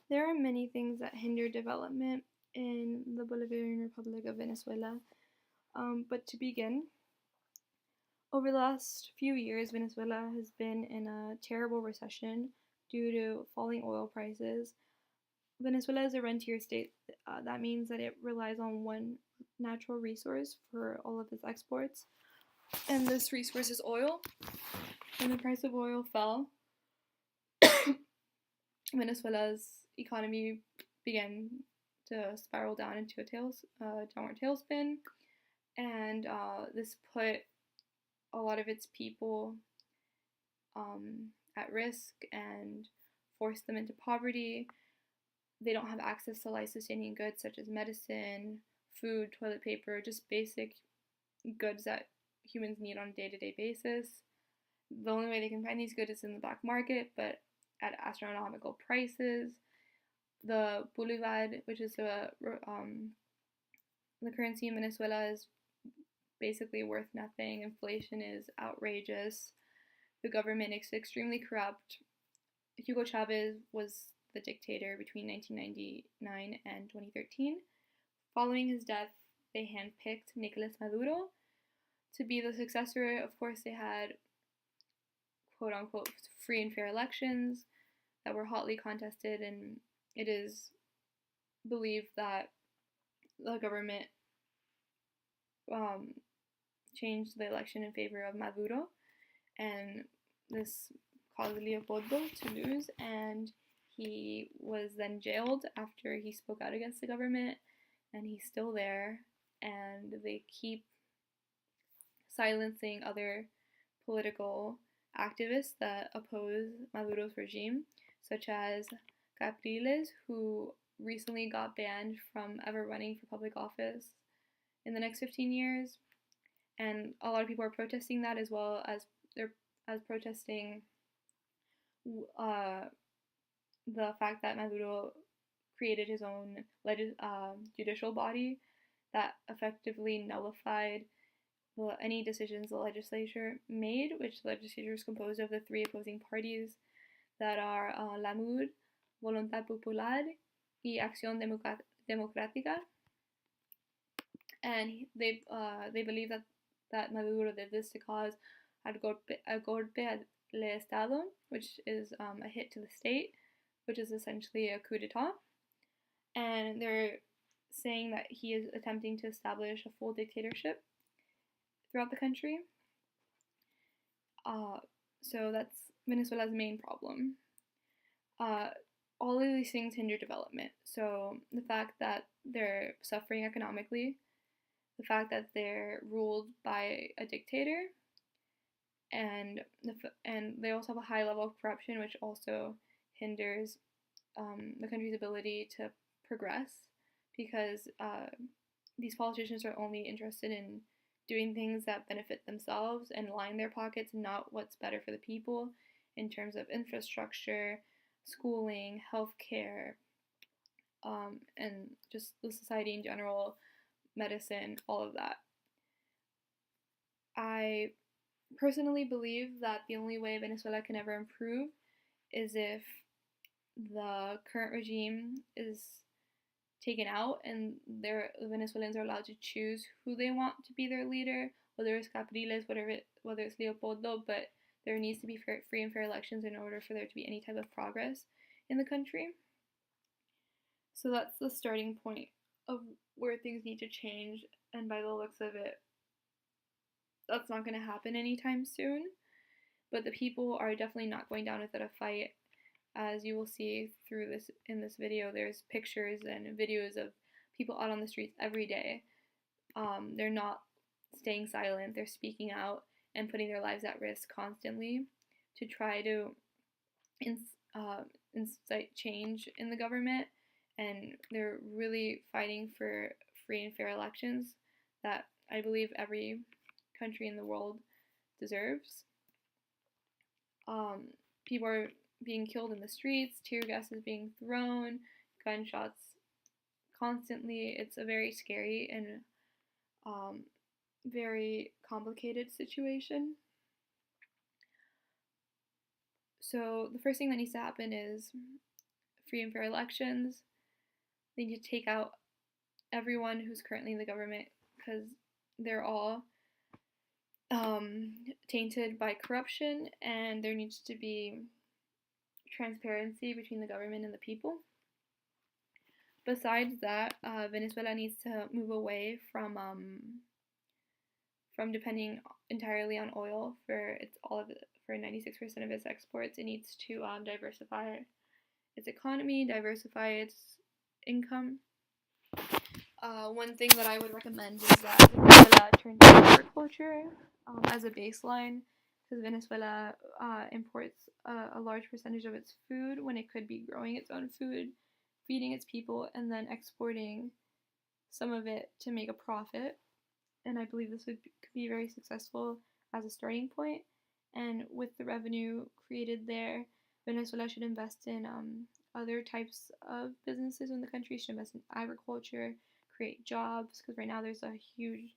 There are many things that hinder development in the Bolivarian Republic of Venezuela. But to begin, over the last few years, Venezuela has been in a terrible recession due to falling oil prices. Venezuela is a rentier state. That means that it relies on one natural resource for all of its exports, and this resource is oil. When the price of oil fell, Venezuela's economy began to spiral down into a downward tailspin, and this put a lot of its people at risk and forced them into poverty. They don't have access to life-sustaining goods such as medicine, food, toilet paper, just basic goods that humans need on a day-to-day basis. The only way they can find these goods is in the black market, but at astronomical prices. The bolivar, which is the currency in Venezuela, is basically worth nothing. Inflation is outrageous. The government is extremely corrupt. Hugo Chavez was the dictator between 1999 and 2013. Following his death, they handpicked Nicolas Maduro to be the successor. Of course, they had quote unquote free and fair elections that were hotly contested, and it is believed that the government changed the election in favor of Maduro, and this caused Leopoldo to lose, and he was then jailed after he spoke out against the government, and he's still there, and they keep silencing other political activists that oppose Maduro's regime, such as Capriles, who recently got banned from ever running for public office in the next 15 years. And a lot of people are protesting that, as well as they're protesting the fact that Maduro created his own judicial body that effectively nullified any decisions the legislature made, which the legislature is composed of the three opposing parties that are La MUD, Voluntad Popular, y Acción Democrática. And they believe that Maduro did this to cause a golpe al Estado, which is a hit to the state, which is essentially a coup d'etat. And they're saying that he is attempting to establish a full dictatorship throughout the country. So that's Venezuela's main problem. All of these things hinder development. So the fact that they're suffering economically, the fact that they're ruled by a dictator, and they also have a high level of corruption, which also hinders the country's ability to progress, because these politicians are only interested in doing things that benefit themselves and line their pockets, not what's better for the people in terms of infrastructure, schooling, healthcare, and just the society in general, medicine, all of that. I personally believe that the only way Venezuela can ever improve is if the current regime is taken out and the Venezuelans are allowed to choose who they want to be their leader, whether it's Capriles, whether it's Leopoldo, but there needs to be free and fair elections in order for there to be any type of progress in the country. So that's the starting point of where things need to change, and by the looks of it, that's not going to happen anytime soon. But the people are definitely not going down without a fight. As you will see through this in this video, there's pictures and videos of people out on the streets every day. They're not staying silent. They're speaking out and putting their lives at risk constantly to try to incite change in the government. And they're really fighting for free and fair elections that I believe every country in the world deserves. People are being killed in the streets, tear gas is being thrown, gunshots constantly. It's a very scary and very complicated situation. So the first thing that needs to happen is free and fair elections. They need to take out everyone who's currently in the government because they're all tainted by corruption, and there needs to be transparency between the government and the people. Besides that, Venezuela needs to move away from depending entirely on oil for 96% of its exports. It needs to diversify its economy, diversify its income. One thing that I would recommend is that Venezuela turn to agriculture as a baseline, because Venezuela imports a large percentage of its food when it could be growing its own food, feeding its people, and then exporting some of it to make a profit. And I believe this could be very successful as a starting point. And with the revenue created there, Venezuela should invest in other types of businesses in the country. Should invest in agriculture, create jobs, because right now there's a huge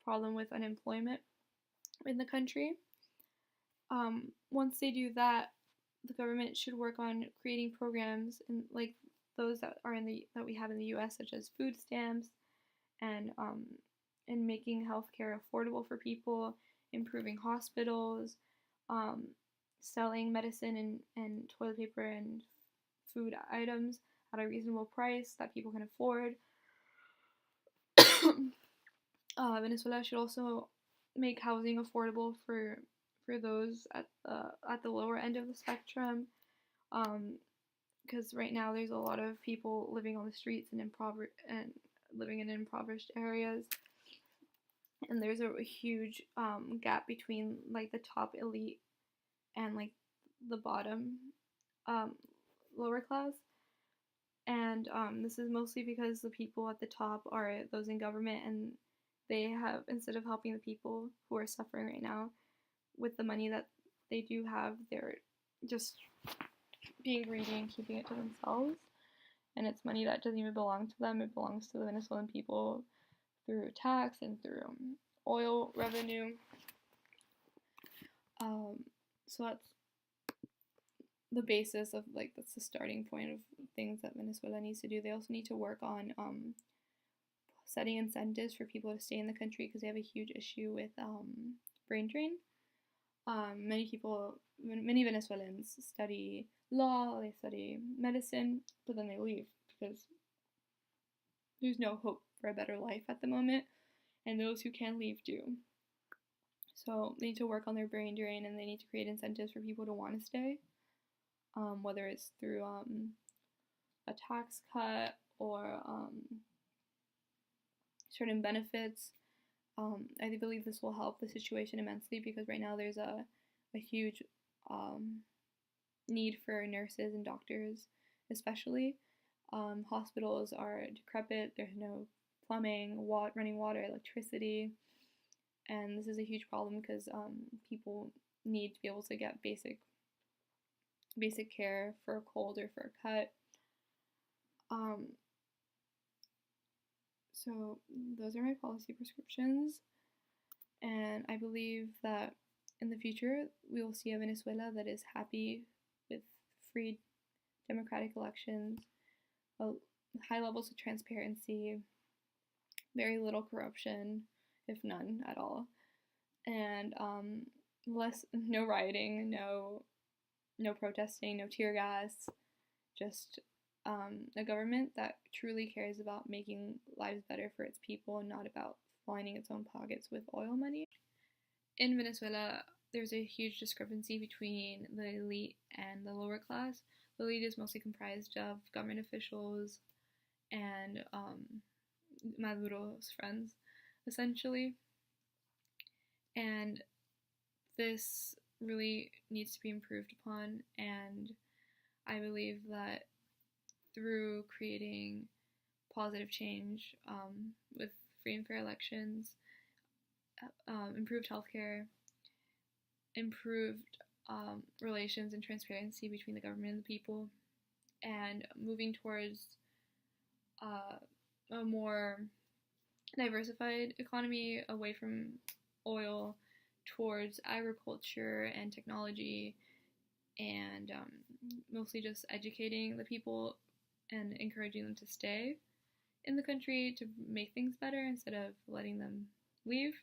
problem with unemployment in the country. Once they do that, the government should work on creating programs like those that we have in the U.S., such as food stamps, and making healthcare affordable for people, improving hospitals, selling medicine and toilet paper and food items at a reasonable price that people can afford. Venezuela should also make housing affordable for those at the lower end of the spectrum, because right now there's a lot of people living on the streets and living in impoverished areas, and there's a huge gap between like the top elite and like the bottom lower class. And this is mostly because the people at the top are those in government, and they have, instead of helping the people who are suffering right now with the money that they do have, they're just being greedy and keeping it to themselves. And it's money that doesn't even belong to them. It belongs to the Venezuelan people through tax and through oil revenue. So that's the basis of, like, that's the starting point of things that Venezuela needs to do. They also need to work on setting incentives for people to stay in the country, because they have a huge issue with brain drain. Many Venezuelans study law, they study medicine, but then they leave because there's no hope for a better life at the moment, and those who can leave do. So they need to work on their brain drain, and they need to create incentives for people to want to stay, whether it's through a tax cut or certain benefits. I believe this will help the situation immensely, because right now there's a huge need for nurses and doctors, especially. Hospitals are decrepit, there's no plumbing, running water, electricity, and this is a huge problem because people need to be able to get basic care for a cold or for a cut. So those are my policy prescriptions, and I believe that in the future we will see a Venezuela that is happy with free democratic elections, high levels of transparency, very little corruption, if none at all, and no rioting, no protesting, no tear gas, just a government that truly cares about making lives better for its people and not about lining its own pockets with oil money. In Venezuela, there's a huge discrepancy between the elite and the lower class. The elite is mostly comprised of government officials and Maduro's friends, essentially. And this really needs to be improved upon, and I believe that through creating positive change with free and fair elections, improved healthcare, improved relations and transparency between the government and the people, and moving towards a more diversified economy away from oil, towards agriculture and technology and mostly just educating the people and encouraging them to stay in the country to make things better instead of letting them leave,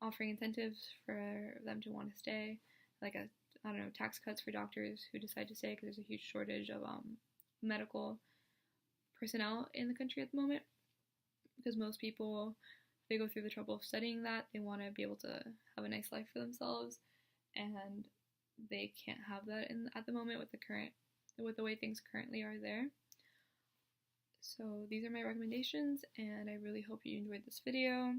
offering incentives for them to want to stay, like tax cuts for doctors who decide to stay because there's a huge shortage of medical personnel in the country at the moment. Because most people, if they go through the trouble of studying that, they want to be able to have a nice life for themselves, and they can't have that at the moment with the way things currently are there. So these are my recommendations, and I really hope you enjoyed this video.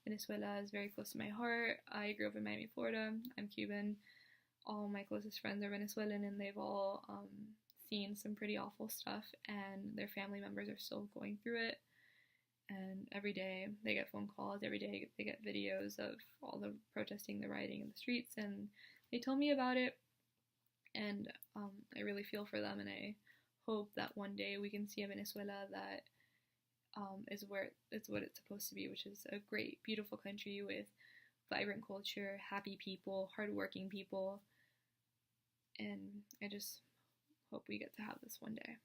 Venezuela is very close to my heart. I grew up in Miami, Florida. I'm Cuban. All my closest friends are Venezuelan, and they've all seen some pretty awful stuff, and their family members are still going through it. And every day they get phone calls, every day they get videos of all the protesting, the rioting in the streets, and they tell me about it, and I really feel for them, and I hope that one day we can see a Venezuela that is what it's supposed to be, which is a great, beautiful country with vibrant culture, happy people, hardworking people, and I just hope we get to have this one day.